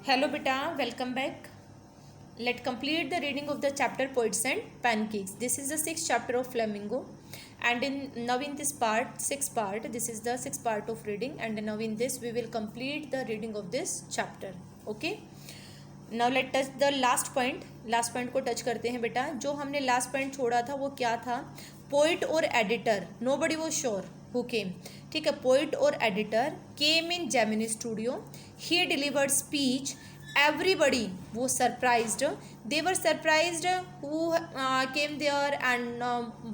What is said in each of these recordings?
Hello beta, welcome back. Let's complete the reading of the chapter Poets and Pancakes. This is the sixth chapter of Flamingo, and in this part, sixth part, this is the sixth part of reading, and now in this we will complete the reading of this chapter. Okay. Now let touch the last point. Last point को touch करते हैं बेटा. जो हमने last point छोड़ा था वो क्या था? पोइट और editor. Nobody was sure who came. ठीक है. पोइट और editor came in Gemini studio. He delivered speech. Everybody was surprised. They were surprised who came there and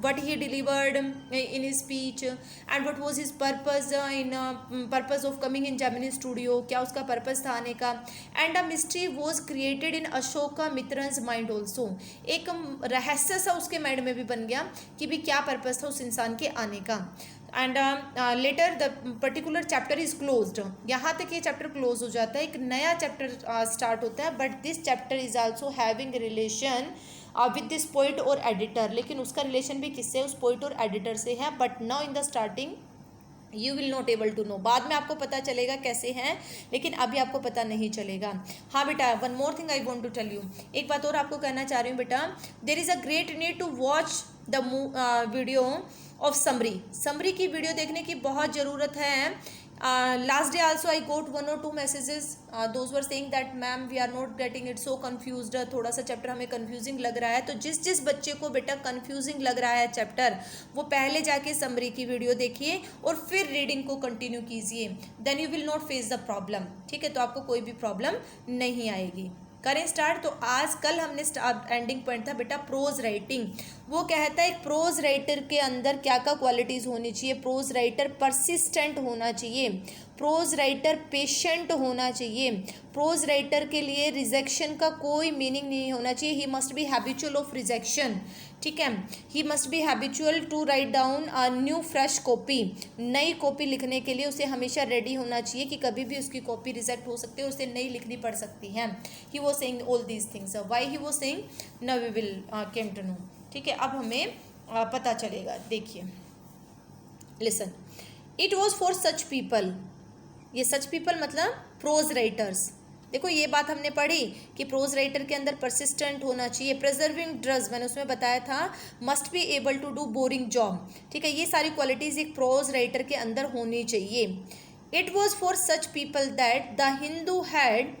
what he delivered in his speech and what was his purpose purpose of coming in Gemini studio. क्या उसका purpose था आने का. And a mystery was created in Ashoka Mitran's mind also. एक रहस्य सा उसके mind में भी बन गया कि भी क्या purpose था उस इंसान के आने का. And later the particular chapter is closed. यहाँ तक ये चैप्टर क्लोज हो जाता है. एक नया चैप्टर स्टार्ट होता है. But this chapter is also having relation with this poet और एडिटर. लेकिन उसका रिलेशन भी किससे? उस पोइट और एडिटर से है. But now in the starting you will not able to know. बाद में आपको पता चलेगा कैसे हैं, लेकिन अभी आपको पता नहीं चलेगा. हाँ बेटा, one more thing I want to tell you. एक बात और आपको कहना चाह रही हूँ बेटा. There is a great need to watch the video of summary. Summary की वीडियो देखने की बहुत ज़रूरत है. Last day also I got 1 or 2 messages. Those were saying that ma'am we are not getting it so confused. थोड़ा सा chapter हमें confusing लग रहा है. तो जिस जिस बच्चे को बेटा कन्फ्यूजिंग लग रहा है चैप्टर, वो पहले जाके समरी की वीडियो देखिए और फिर रीडिंग को कंटिन्यू कीजिए. Then you will not face the problem. ठीक है. तो आपको कोई भी प्रॉब्लम नहीं आएगी. करें स्टार्ट. तो आज कल हमने एंडिंग पॉइंट था बेटा प्रोज राइटिंग. वो कहता है एक प्रोज राइटर के अंदर क्या क्या क्वालिटीज़ होनी चाहिए. प्रोज राइटर परसिस्टेंट होना चाहिए. प्रोज राइटर पेशेंट होना चाहिए. प्रोज राइटर के लिए रिजेक्शन का कोई मीनिंग नहीं होना चाहिए. He must be habitual of rejection. ठीक है. He must be habitual to write down a new fresh copy. नई कॉपी लिखने के लिए उसे हमेशा रेडी होना चाहिए कि कभी भी उसकी कॉपी रिजेक्ट हो सकती है, उसे नई लिखनी पड़ सकती है. He was saying all these things. Why he was saying now we will came to know. ठीक है. अब हमें पता चलेगा. देखिए, listen. It was for such people. ये सच पीपल मतलब प्रोज राइटर्स. देखो ये बात हमने पढ़ी कि प्रोज राइटर के अंदर परसिस्टेंट होना चाहिए. प्रिजर्विंग ड्रग्स मैंने उसमें बताया था. Must be able to do boring job. ठीक है. ये सारी क्वालिटीज़ एक प्रोज राइटर के अंदर होनी चाहिए. It was for such people that the Hindu had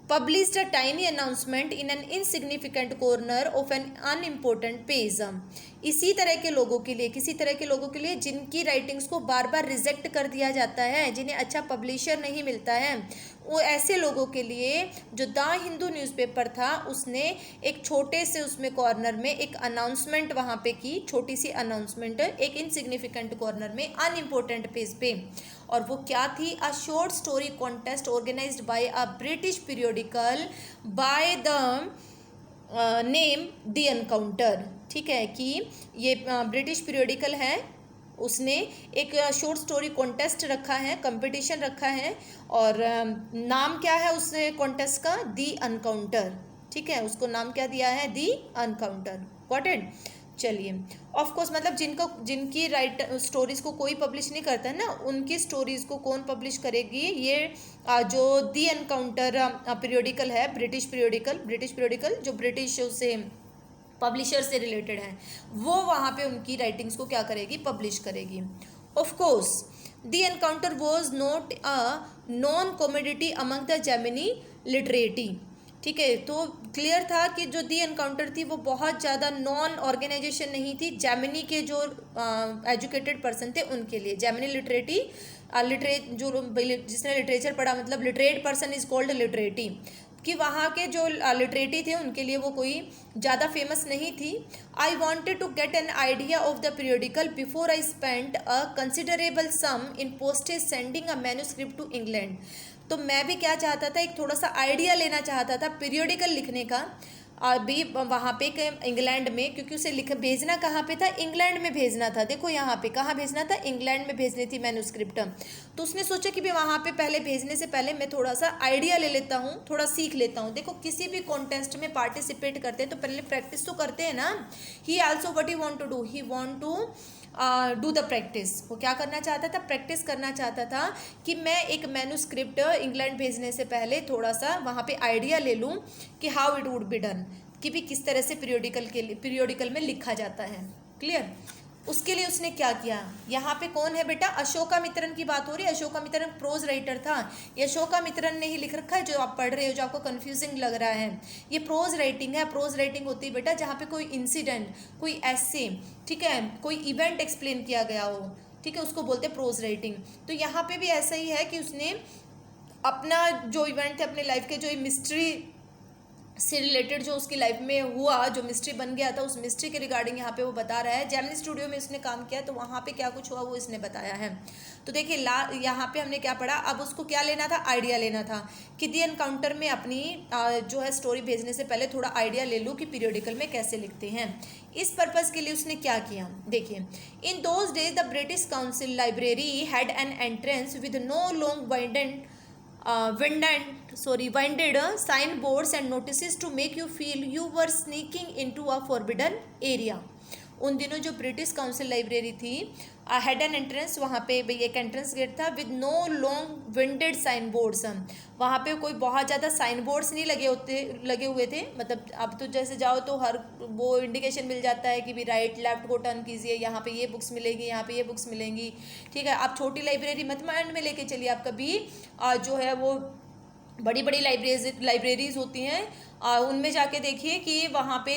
published a tiny announcement in an insignificant corner of an unimportant page. इसी तरह के लोगों के लिए, किसी तरह के लोगों के लिए जिनकी राइटिंग्स को बार बार रिजेक्ट कर दिया जाता है, जिन्हें अच्छा पब्लिशर नहीं मिलता है, वो ऐसे लोगों के लिए जो द हिंदू न्यूज़पेपर था उसने एक छोटे से उसमें कॉर्नर में एक अनाउंसमेंट वहाँ पे की. छोटी सी अनाउंसमेंट एक इनसिग्निफिकेंट कॉर्नर में अनइम्पोर्टेंट पेज पे. और वो क्या थी? A short story contest organised by a British periodical by the name the Encounter. ठीक है. कि ये ब्रिटिश पीरियोडिकल है, उसने एक शॉर्ट स्टोरी कॉन्टेस्ट रखा है, कंपटीशन रखा है. और नाम क्या है उस कॉन्टेस्ट का? The Encounter. ठीक है. उसको नाम क्या दिया है? The encounter. Got it. चलिए. ऑफ कोर्स मतलब जिनकी स्टोरीज को कोई पब्लिश नहीं करता है ना, उनकी स्टोरीज को कौन पब्लिश करेगी? ये जो द एनकाउंटर पीरियोडिकल है, ब्रिटिश पीरियोडिकल जो ब्रिटिश से पब्लिशर से रिलेटेड है, वो वहाँ पे उनकी राइटिंग्स को क्या करेगी? पब्लिश करेगी. Of course the Encounter was not a known commodity among the Gemini literati. ठीक है. तो क्लियर था कि जो दी एनकाउंटर थी वो बहुत ज़्यादा नॉन ऑर्गेनाइजेशन नहीं थी. जेमिनी के जो एजुकेटेड पर्सन थे उनके लिए. जेमिनी लिटरेटी जो जिसने लिटरेचर पढ़ा मतलब लिटरेट पर्सन इज कॉल्ड लिटरेटी. कि वहाँ के जो लिटरेटी थे उनके लिए वो कोई ज़्यादा फेमस नहीं थी. I wanted to get an idea of the periodical before I spend a considerable sum in postage sending a manuscript to England. तो मैं भी क्या चाहता था? एक थोड़ा सा आइडिया लेना चाहता था पीरियोडिकल लिखने का. अभी वहाँ पे इंग्लैंड में, क्योंकि उसे भेजना कहाँ पे था? इंग्लैंड में भेजना था. देखो यहाँ पे कहाँ भेजना था? इंग्लैंड में भेजनी थी मैन्यूस्क्रिप्ट. तो उसने सोचा कि भी वहाँ पे पहले भेजने से पहले मैं थोड़ा सा आइडिया ले लेता हूँ, थोड़ा सीख लेता हूँ. देखो किसी भी कॉन्टेस्ट में पार्टिसिपेट करते हैं तो पहले प्रैक्टिस तो करते हैं ना. He also what he want to do, he want to do the practice. वो क्या करना चाहता था, प्रैक्टिस करना चाहता था कि मैं एक मैन्यूस्क्रिप्ट इंग्लैंड भेजने से पहले थोड़ा सा वहाँ पे आइडिया ले लूँ कि how it would be done, कि भी किस तरह से पीरियोडिकल में लिखा जाता है। क्लियर। उसके लिए उसने क्या किया, यहाँ पे कौन है बेटा, अशोकामित्रन की बात हो रही है। अशोकामित्रन प्रोज राइटर था, ये अशोकामित्रन ने ही लिख रखा है जो आप पढ़ रहे हो, जो आपको कंफ्यूजिंग लग रहा है। ये प्रोज राइटिंग है। प्रोज राइटिंग होती है बेटा जहाँ पे कोई इंसिडेंट, कोई ऐसे, ठीक है, कोई इवेंट एक्सप्लेन किया गया हो, ठीक है, उसको बोलते हैं प्रोज राइटिंग। तो यहाँ पे भी ऐसा ही है कि उसने अपना जो इवेंट थे अपने लाइफ के, जो मिस्ट्री से रिलेटेड जो उसकी लाइफ में हुआ, जो मिस्ट्री बन गया था, उस मिस्ट्री के रिगार्डिंग यहाँ पे वो बता रहा है। जेमिनी स्टूडियो में इसने काम किया तो वहाँ पे क्या कुछ हुआ वो इसने बताया है। तो देखिए यहाँ पे हमने क्या पढ़ा, अब उसको क्या लेना था, आइडिया लेना था कि दी एनकाउंटर में अपनी जो है स्टोरी भेजने से पहले थोड़ा आइडिया ले लूँ कि पीरियोडिकल में कैसे लिखते हैं। इस पर्पज़ के लिए उसने क्या किया, देखिए, in those days the British Council library had an entrance with no long winded signboards and notices to make you feel you were sneaking into a forbidden area। उन दिनों जो ब्रिटिश काउंसिल लाइब्रेरी थी, head and entrance, वहाँ पे एक entrance gate था with no long winded sign boards. वहाँ पे कोई बहुत ज़्यादा साइन बोर्ड्स नहीं लगे हुए थे। मतलब अब तो जैसे जाओ तो हर वो इंडिकेशन मिल जाता है कि भी राइट लेफ्ट को टर्न कीजिए, यहाँ पे ये बुक्स मिलेगी, यहाँ पे ये बुक्स मिलेंगी, ठीक है। आप छोटी लाइब्रेरी मत माइंड में लेके चलिए, आप कभी जो है वो बड़ी बड़ी लाइब्रेरीज होती हैं, उनमें जाके देखिए कि वहाँ पे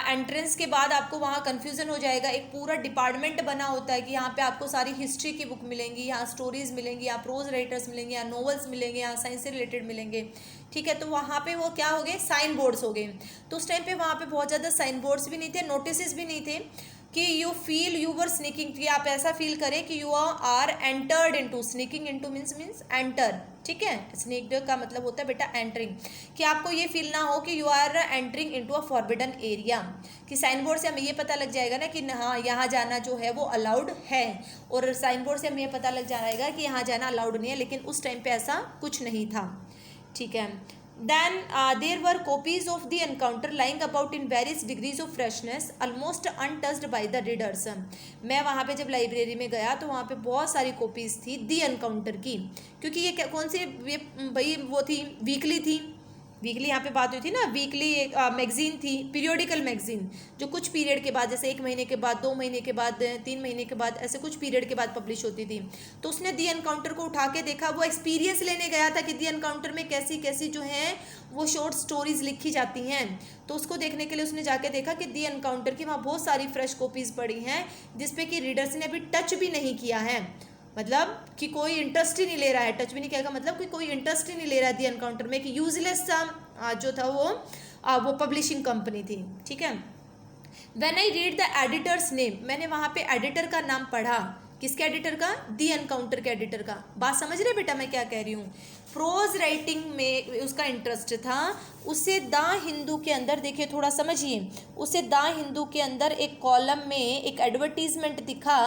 एंट्रेंस के बाद आपको वहाँ कन्फ्यूज़न हो जाएगा। एक पूरा डिपार्टमेंट बना होता है कि यहाँ पे आपको सारी हिस्ट्री की बुक मिलेंगी, यहाँ स्टोरीज मिलेंगी, यहाँ प्रोज राइटर्स मिलेंगे, यहाँ नॉवेल्स मिलेंगे, यहाँ साइंस से रिलेटेड मिलेंगे, ठीक है। तो वहाँ पे वो क्या हो गए, साइन बोर्ड्स हो गए। तो उस टाइम पे वहाँ पे बहुत ज़्यादा साइन बोर्ड्स भी नहीं थे, नोटिस भी नहीं थे कि you feel you were sneaking, कि आप ऐसा फील करें कि you are entered into, sneaking into means enter, ठीक है। स्नीक्ड का मतलब होता है बेटा एंटरिंग, कि आपको ये फील ना हो कि you are entering into a forbidden area, कि साइन बोर्ड से हमें ये पता लग जाएगा ना कि हाँ यहाँ जाना जो है वो अलाउड है, और साइन बोर्ड से हमें ये पता लग जाएगा कि यहाँ जाना अलाउड नहीं है। लेकिन उस टाइम पे ऐसा कुछ नहीं था, ठीक है। Then there were copies of the encounter lying about in various degrees of freshness, almost untouched by the readers। मैं वहाँ पे जब लाइब्रेरी में गया तो वहाँ पे बहुत सारी कॉपीज़ थी दी एनकाउंटर की, क्योंकि ये कौन सी भाई वो थी, वीकली थी, वीकली यहाँ पे बात हुई थी ना, वीकली एक मैगजीन थी, पीरियोडिकल मैगजीन, जो कुछ पीरियड के बाद, जैसे 1 महीने के बाद, 2 महीने के बाद, 3 महीने के बाद, ऐसे कुछ पीरियड के बाद पब्लिश होती थी। तो उसने दी एनकाउंटर को उठा के देखा, वो एक्सपीरियंस लेने गया था कि दी एनकाउंटर में कैसी कैसी जो हैं वो शॉर्ट स्टोरीज लिखी जाती हैं। तो उसको देखने के लिए उसने जाके देखा कि दी एनकाउंटर की वहाँ बहुत सारी फ्रेश कॉपीज़ पड़ी हैं जिसपे कि रीडर्स ने अभी टच भी नहीं किया है, मतलब कि कोई इंटरेस्ट ही नहीं ले रहा है। टच भी नहीं किया, मतलब कि कोई इंटरेस्ट ही नहीं ले रहा है दी एनकाउंटर में, कि यूजलेस सा जो था वो पब्लिशिंग कंपनी थी, ठीक है। When I read the editors name, मैंने वहाँ पे एडिटर का नाम पढ़ा, किसके एडिटर का, दी एनकाउंटर के एडिटर का। बात समझ रहे बेटा मैं क्या कह रही हूँ। प्रोज राइटिंग में उसका इंटरेस्ट था। उसे द हिंदू के अंदर, देखिए थोड़ा समझिए, उसे द हिंदू के अंदर एक कॉलम में एक एडवर्टीजमेंट दिखा,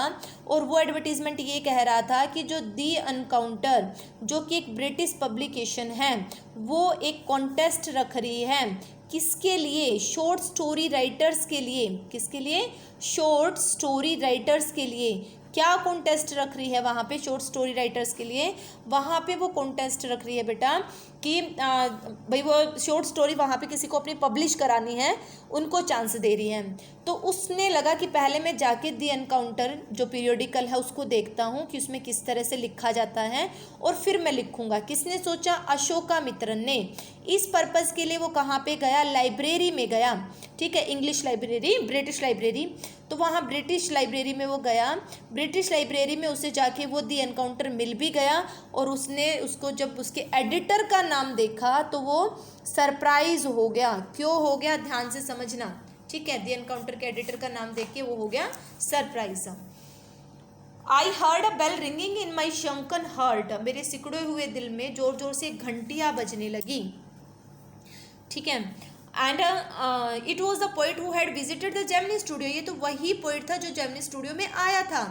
और वो एडवर्टीजमेंट ये कह रहा था कि जो दी एनकाउंटर, जो कि एक ब्रिटिश पब्लिकेशन है, वो एक कॉन्टेस्ट रख रही है, किसके लिए, शॉर्ट स्टोरी राइटर्स के लिए। किसके लिए, शॉर्ट स्टोरी राइटर्स के लिए। क्या कॉन्टेस्ट रख रही है वहाँ पे, शॉर्ट स्टोरी राइटर्स के लिए वहाँ पे वो कॉन्टेस्ट रख रही है बेटा कि भाई वो शॉर्ट स्टोरी वहाँ पे किसी को अपनी पब्लिश करानी है, उनको चांस दे रही है। तो उसने लगा कि पहले मैं जाके दी एनकाउंटर जो पीरियोडिकल है उसको देखता हूँ कि उसमें किस तरह से लिखा जाता है, और फिर मैं लिखूँगा। किसने सोचा, अशोकामित्रन ने। इस पर्पज़ के लिए वो कहाँ पे गया, लाइब्रेरी में गया, ठीक है, इंग्लिश लाइब्रेरी, ब्रिटिश लाइब्रेरी। तो वहाँ ब्रिटिश लाइब्रेरी में वो गया, ब्रिटिश लाइब्रेरी में उसे जाके वो दी एनकाउंटर मिल भी गया, और उसने उसको जब उसके एडिटर का नाम देखा तो वो सरप्राइज हो गया। क्यों हो गया, ध्यान से समझना, ठीक है। दी एनकाउंटर के एडिटर का नाम देख के वो हो गया surprise. I heard a bell ringing in my shrunken heart, मेरे सिकुड़े हुए दिल में जोर जोर से घंटियाँ बजने लगी, ठीक है। And it was the poet who had visited the Gemini studio, ये तो वही पोइट था जो जेमिनी स्टूडियो में आया था।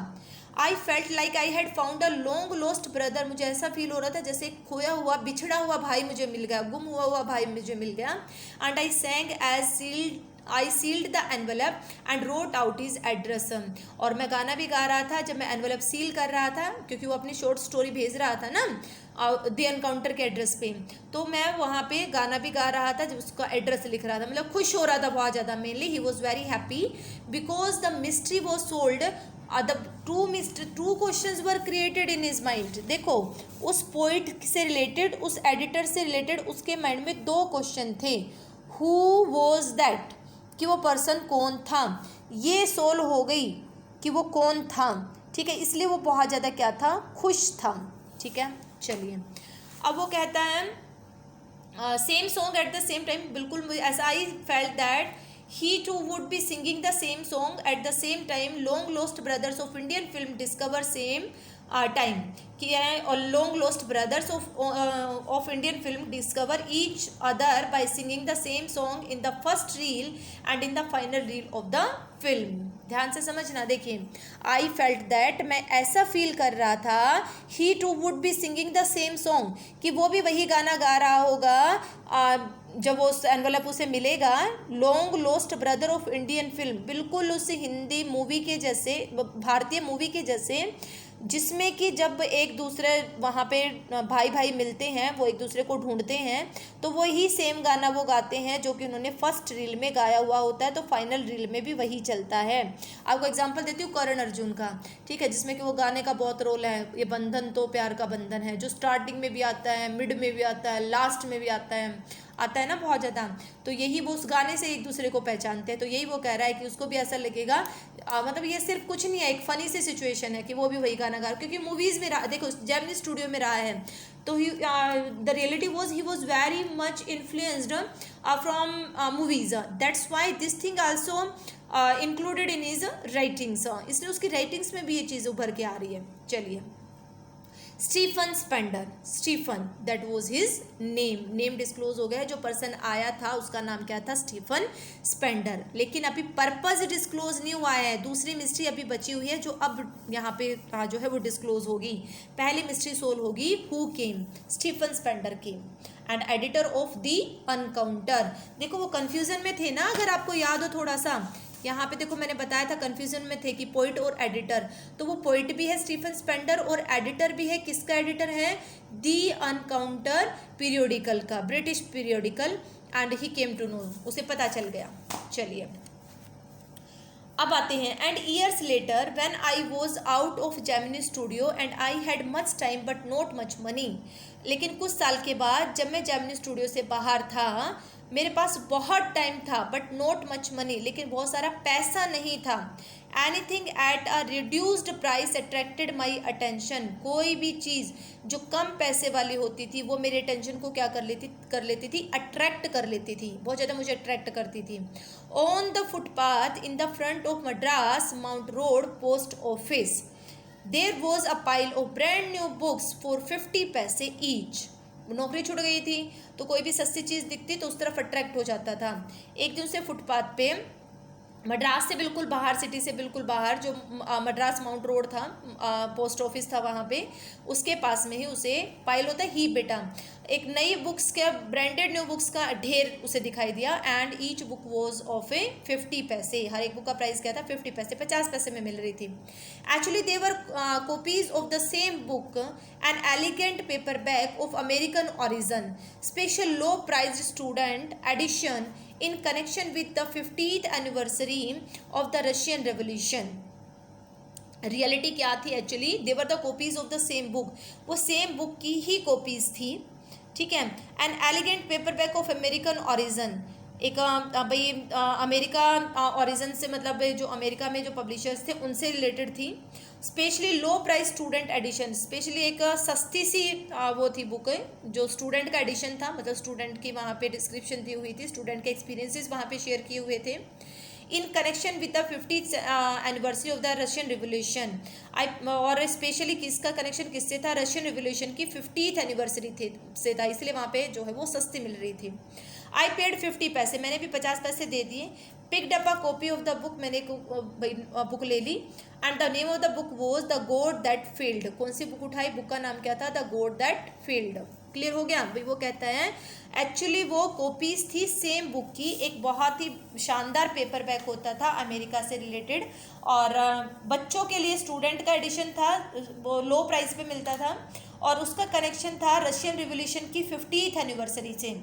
I felt like I had found a long lost brother, मुझे ऐसा फील हो रहा था जैसे खोया हुआ, बिछड़ा हुआ भाई मुझे मिल गया, गुम हुआ भाई मुझे मिल गया। And I sang as I sealed the envelope and wrote out his address. और मैं गाना भी गा रहा था जब मैं एनवलप सील कर रहा था, क्योंकि वो अपनी शॉर्ट स्टोरी भेज रहा था ना द एनकाउंटर के एड्रेस पे, तो मैं वहाँ पे गाना भी गा रहा था जब उसका एड्रेस लिख रहा था, मतलब खुश हो रहा था बहुत ज़्यादा। Mainly he was very happy because the mystery was sold, the two questions were created in his mind. देखो, उस पोइट से रिलेटेड, उस एडिटर से रिलेटेड उसके माइंड में दो क्वेश्चन थे। हु वॉज दैट, कि वो पर्सन कौन था, ये सोल्व हो गई कि वो कौन था, ठीक है। इसलिए वो बहुत ज़्यादा क्या था, खुश था, ठीक है। चलिए, अब वो कहता है same song at the same time, बिल्कुल ऐसा I felt that he too would be singing the same song at the same time. Long lost brothers of Indian film discover same time कि और long lost brothers of Indian film discover each other by singing the same song in the first reel and in the final reel of the film. ध्यान से समझना। देखिए, I felt that, मैं ऐसा feel कर रहा था, he too would be singing the same song, कि वो भी वही गाना गा रहा होगा जब वो एनवलप उसे मिलेगा। Long lost brother of Indian film, बिल्कुल उस हिंदी मूवी के जैसे, भारतीय मूवी के जैसे, जिसमें कि जब एक दूसरे वहाँ पे भाई भाई मिलते हैं, वो एक दूसरे को ढूंढते हैं, तो वही सेम गाना वो गाते हैं जो कि उन्होंने फर्स्ट रील में गाया हुआ होता है, तो फाइनल रील में भी वही चलता है। आपको एग्जांपल देती हूँ करण अर्जुन का, ठीक है, जिसमें कि वो गाने का बहुत रोल है। ये बंधन तो प्यार का बंधन है, जो स्टार्टिंग में भी आता है, मिड में भी आता है, लास्ट में भी आता है ना बहुत ज़्यादा। तो यही वो उस गाने से एक दूसरे को पहचानते हैं। तो यही वो कह रहा है कि उसको भी ऐसा लगेगा, मतलब ये सिर्फ कुछ नहीं है, एक फ़नी सी सिचुएशन है कि वो भी वही गाना गा, क्योंकि मूवीज़ में रहा, देखो जेमिनी स्टूडियो में रहा है, तो the reality was he was very much influenced from movies, that's why this thing also included in his writings, इसलिए उसकी राइटिंग्स में भी ये चीज़ उभर के आ रही है। चलिए, Stephen Spender, Stephen that was his name disclose हो गया। जो पर्सन आया था उसका नाम क्या था, स्टीफन स्पेंडर। लेकिन अभी पर्पस डिस्क्लोज नहीं हुआ है, दूसरी मिस्ट्री अभी बची हुई है जो अब यहाँ पे जो है वो डिस्क्लोज होगी। पहली मिस्ट्री सोल्व होगी, who came, Stephen Spender came and editor of the Encounter. देखो वो कंफ्यूजन में थे ना, अगर आपको याद हो थोड़ा सा, यहाँ पे देखो मैंने बताया था कंफ्यूजन में थे कि पोइट और एडिटर, तो वो पोइट भी है स्टीफन स्पेंडर और एडिटर भी है। किसका एडिटर है, दी अनकाउंटर पीरियोडिकल का, British periodical, and he came to know, उसे पता चल गया। चलिए, अब आते हैं, and years later when I was out of Gemini Studio and I had much time but not much money. लेकिन कुछ साल के बाद जब मैं जेमिनी स्टूडियो से बाहर था, मेरे पास बहुत टाइम था, बट नॉट मच मनी, लेकिन बहुत सारा पैसा नहीं था। Anything at a reduced price attracted my attention, कोई भी चीज़ जो कम पैसे वाली होती थी वो मेरे अटेंशन को क्या कर लेती थी, अट्रैक्ट कर लेती थी, बहुत ज़्यादा मुझे अट्रैक्ट करती थी। On the footpath in the front of Madras Mount Road post office there was a pile of brand new books for 50 paise each. नौकरी छूट गई थी, तो कोई भी सस्ती चीज़ दिखती तो उस तरफ अट्रैक्ट हो जाता था। एक दिन से फुटपाथ पे, मद्रास से बिल्कुल बाहर, सिटी से बिल्कुल बाहर, जो मद्रास माउंट रोड था, पोस्ट ऑफिस था वहाँ पे, उसके पास में ही उसे पाइल होता है ही बेटा, एक नई बुक्स के ब्रांडेड न्यू बुक्स का ढेर उसे दिखाई दिया। And each book was of a 50 paise, हर एक बुक का प्राइस क्या था, 50 पैसे, 50 पैसे में मिल रही थी। Actually there were copies of the same book an elegant paperback of American origin, special low price student edition in connection with the 50th anniversary of the Russian Revolution। Reality क्या थी, actually there were the copies of the same book, वो same book की ही copies थी, ठीक है। An elegant paperback of American origin, एक भाई अमेरिका ऑरिजन से, मतलब जो अमेरिका में जो पब्लिशर्स थे उनसे रिलेटेड थी। Specially low price student edition, specially एक सस्ती सी वो थी बुक, जो स्टूडेंट का एडिशन था, मतलब स्टूडेंट की वहाँ पे डिस्क्रिप्शन दी हुई थी, स्टूडेंट के एक्सपीरियंसेस वहाँ पे शेयर किए हुए थे। In connection with the 50th anniversary of the Russian revolution, और स्पेशली किसका कनेक्शन किससे था, रशियन रिवोल्यूशन की 50th एनिवर्सरी से था, इसलिए वहाँ पे जो है वो सस्ती मिल रही थी। आई पेड 50 पैसे, मैंने भी 50 पैसे दे दिए। Picked up a copy of the book, मैंने बुक ले ली। And the name of the book was The God that Failed, कौन सी बुक उठाई, बुक का नाम क्या था, The God that Failed. Clear हो गया भाई। वो कहता है एक्चुअली वो कॉपीज थी सेम बुक की, एक बहुत ही शानदार पेपर बैक होता था अमेरिका से रिलेटेड, और बच्चों के लिए स्टूडेंट का एडिशन था, वो लो प्राइस पे मिलता था, और उसका कनेक्शन था रशियन रिवोल्यूशन की 50th एनिवर्सरी से।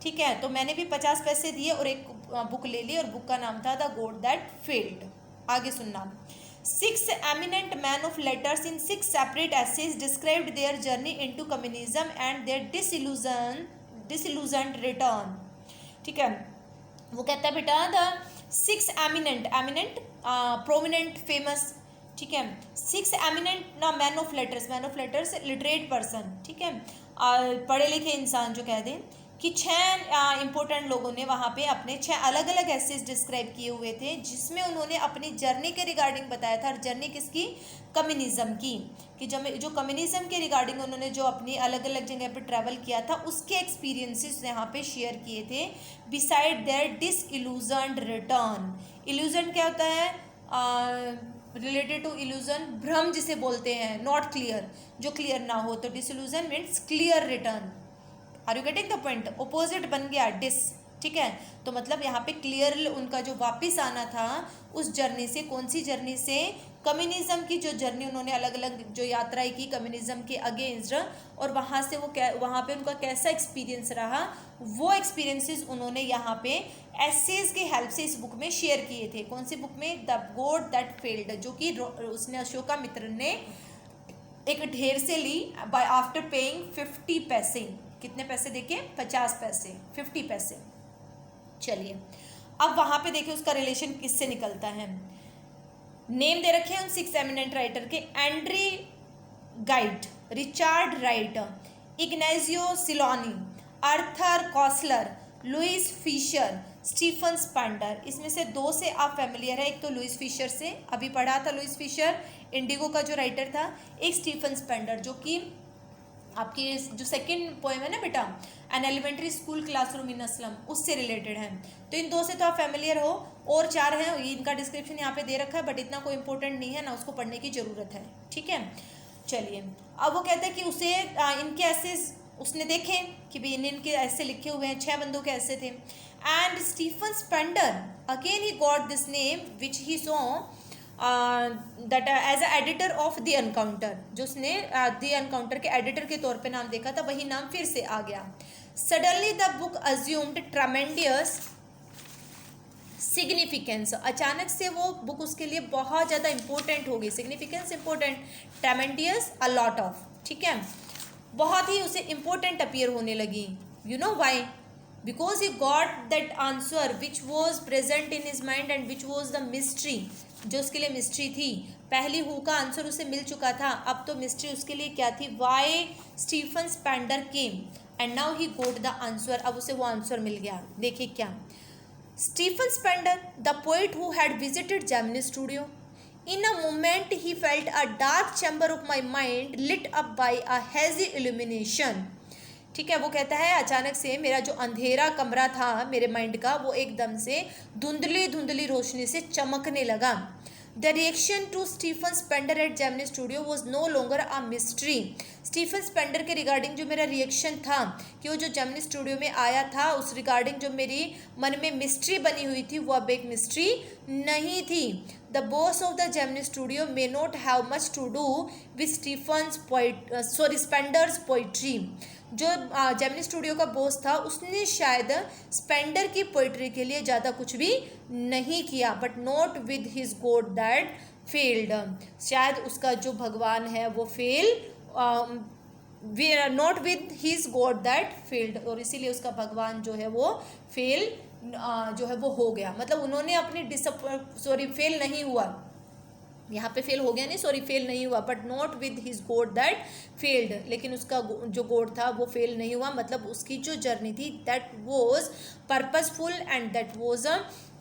ठीक है, तो मैंने भी 50 पैसे दिए और एक बुक ले ली, और बुक का नाम था द गॉड दैट फेल्ड। आगे सुनना। 6 eminent men of letters in 6 separate essays described their journey into communism and their disillusioned return। ठीक है, वो कहता है बेटा द 6 eminent prominent famous, ठीक है, 6 eminent ना man of letters literate person, ठीक है, पढ़े लिखे इंसान जो कह दें कि 6 इंपॉर्टेंट लोगों ने वहाँ पे अपने 6 अलग अलग एसेज डिस्क्राइब किए हुए थे, जिसमें उन्होंने अपनी जर्नी के रिगार्डिंग बताया था। और जर्नी किसकी? कम्युनिज्म की, कि जो कम्युनिज्म के रिगार्डिंग उन्होंने जो अपनी अलग अलग जगह पे ट्रैवल किया था उसके एक्सपीरियंसेस यहाँ पे शेयर किए थे। Beside their disillusioned return. Illusion क्या होता है? रिलेटेड टू इल्यूजन, भ्रम जिसे बोलते हैं, नॉट क्लियर, जो क्लियर ना हो, तो disillusion means clear return. Are you getting the point? Opposite बन गया डिस, ठीक है, तो मतलब यहाँ पे क्लियर उनका जो वापस आना था उस जर्नी से, कौन सी जर्नी से? कम्युनिज्म की जो जर्नी उन्होंने अलग अलग जो यात्राएं की कम्युनिज्म के अगेंस्ट, और वहाँ से वो वहाँ पे उनका कैसा एक्सपीरियंस रहा, वो एक्सपीरियंसेस उन्होंने यहाँ पे एसेज की हेल्प से इस बुक में शेयर किए थे। कौन सी बुक में? द गॉड दैट फेल्ड, जो कि उसने अशोकामित्र ने एक ढेर से ली बाय आफ्टर पेइंग 50 पैसे। कितने पैसे देके? 50 पैसे, 50 पैसे। चलिए अब वहां पे देखिए उसका रिलेशन किससे निकलता है। नेम दे रखे हैं उन 6 एमिनेंट राइटर के: Andre Gide, Richard Wright, Ignazio Silone, Arthur Koestler, Louis Fischer, Stephen Spender. इसमें से 2 से आप फैमिलियर है, एक तो लुइस फिशर से अभी पढ़ा था, लुइस फिशर इंडिगो का जो राइटर था, एक स्टीफन स्पेंडर जो कि आपकी जो सेकंड पोएम है ना बेटा, an elementary school classroom in a slum, उससे रिलेटेड है। तो इन 2 से तो आप फैमिलियर हो, और 4 हैं, इनका डिस्क्रिप्शन यहाँ पे दे रखा है, बट इतना कोई इंपॉर्टेंट नहीं है ना, उसको पढ़ने की जरूरत है। ठीक है, चलिए अब वो कहते हैं कि उसे इनके ऐसे उसने देखे कि भाई इनके ऐसे लिखे हुए हैं, 6 बंदों के ऐसे थे। And Stephen Spender again he got this name which he saw that as a editor of the Encounter, जो उसने द एनकाउंटर के एडिटर के तौर पे नाम देखा था, वही नाम फिर से आ गया। Suddenly the book assumed tremendous significance, अचानक से वो बुक उसके लिए बहुत ज़्यादा इंपॉर्टेंट हो गई। Significance important, tremendous a lot of, ठीक है, बहुत ही उसे इंपॉर्टेंट अपीयर होने लगी। You know why? Because he got that answer which was present in his mind and which was the mystery, जो उसके लिए मिस्ट्री थी। पहली हु का आंसर उसे मिल चुका था, अब तो मिस्ट्री उसके लिए क्या थी? Why Stephen Spender came, and now he got the answer, अब उसे वो आंसर मिल गया। देखिए क्या, Stephen Spender, the poet who had visited Gemini studio, in a moment he felt a dark chamber of my mind lit up by a hazy illumination। ठीक है, वो कहता है अचानक से मेरा जो अंधेरा कमरा था मेरे माइंड का, वो एकदम से धुंधली धुंधली रोशनी से चमकने लगा। The reaction to Stephen Spender at Gemini Studio was no longer a mystery। Stephen Spender के रिगार्डिंग जो मेरा रिएक्शन था कि वो जो जेमिनी स्टूडियो में आया था, उस रिगार्डिंग जो मेरी मन में मिस्ट्री बनी हुई थी, वो अब एक मिस्ट्री नहीं थी। The boss of the Gemini Studio may not have much to do with Spender's poetry. जो जेमिनी स्टूडियो का बॉस था उसने शायद स्पेंडर की पोइट्री के लिए ज़्यादा कुछ भी नहीं किया, but not with his God that failed, शायद उसका जो भगवान है वो fail, we are not with his God that failed, और इसीलिए उसका भगवान जो है वो फेल जो है वो हो गया। मतलब उन्होंने अपनी फेल नहीं हुआ, यहाँ पे फेल हो गया नहीं, फेल नहीं हुआ, but not with his God that failed, लेकिन उसका जो गॉड था वो फेल नहीं हुआ। मतलब उसकी जो जर्नी थी that was purposeful and that was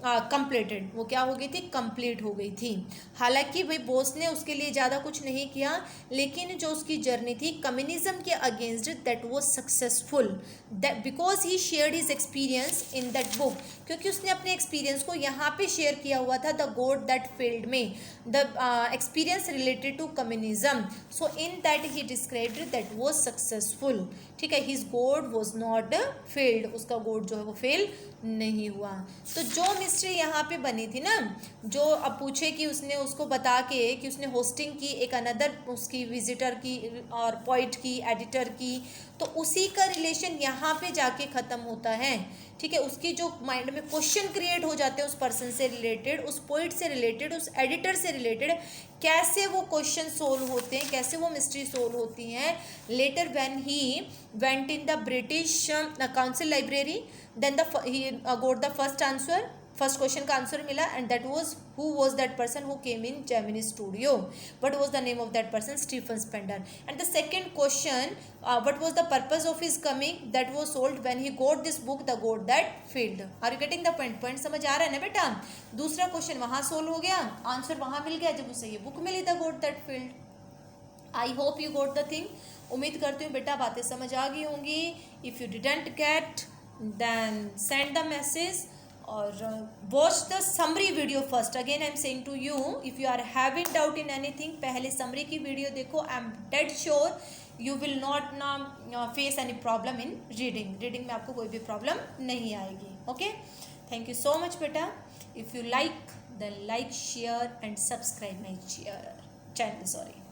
completed, वो क्या हो गई थी, कंप्लीट हो गई थी। हालांकि भाई बोस ने उसके लिए ज़्यादा कुछ नहीं किया, लेकिन जो उसकी जर्नी थी कम्युनिज्म के against, that was successful, that because he shared his experience in that book, क्योंकि उसने अपने एक्सपीरियंस को यहाँ पे शेयर किया हुआ था, द गोड दैट फेल्ड में, the experience related to communism, so in that he described that was successful. ठीक है, हिज गोड वॉज नॉट फेल्ड, उसका गोड जो है वो फेल नहीं हुआ। तो जो मिस्ट्री यहाँ पे बनी थी ना, जो अब पूछे कि उसने उसको बता के कि उसने होस्टिंग की एक अनदर उसकी विजिटर की और पोइट की, एडिटर की, तो उसी का रिलेशन यहाँ पे जाके ख़त्म होता है। ठीक है, उसकी जो माइंड में क्वेश्चन क्रिएट हो जाते हैं उस पर्सन से रिलेटेड, उस पोइट से रिलेटेड, उस एडिटर से रिलेटेड, कैसे वो क्वेश्चन सोल्व होते हैं, कैसे वो मिस्ट्री सोल्व होती हैं। Later when he went in the British Council library, then he got the first answer, first question का आंसर मिला, and that was who was that person who came in Gemini Studio, what was the name of that person, Stephen Spender. And the second question, what was the purpose of his coming, that was solved when he got this book, the God that failed. Are you getting the point? Point समझ आ रहा है ना बेटा? दूसरा question वहां solve हो गया, answer वहां मिल गया जब उसे ये बुक मिली, The God that Failed. I hope you got the thing. उम्मीद करती हूँ बेटा बातें समझ आ गई होंगी। If you didn't get then send the message or watch the summary video first. Again I am saying to you, if you are having doubt in anything, पहले समरी की वीडियो देखो। I am dead sure you will not ना face any problem in reading. Reading में आपको कोई भी problem नहीं आएगी। Okay, thank you so much बेटा। If you like then like, share and subscribe my channel. Sorry.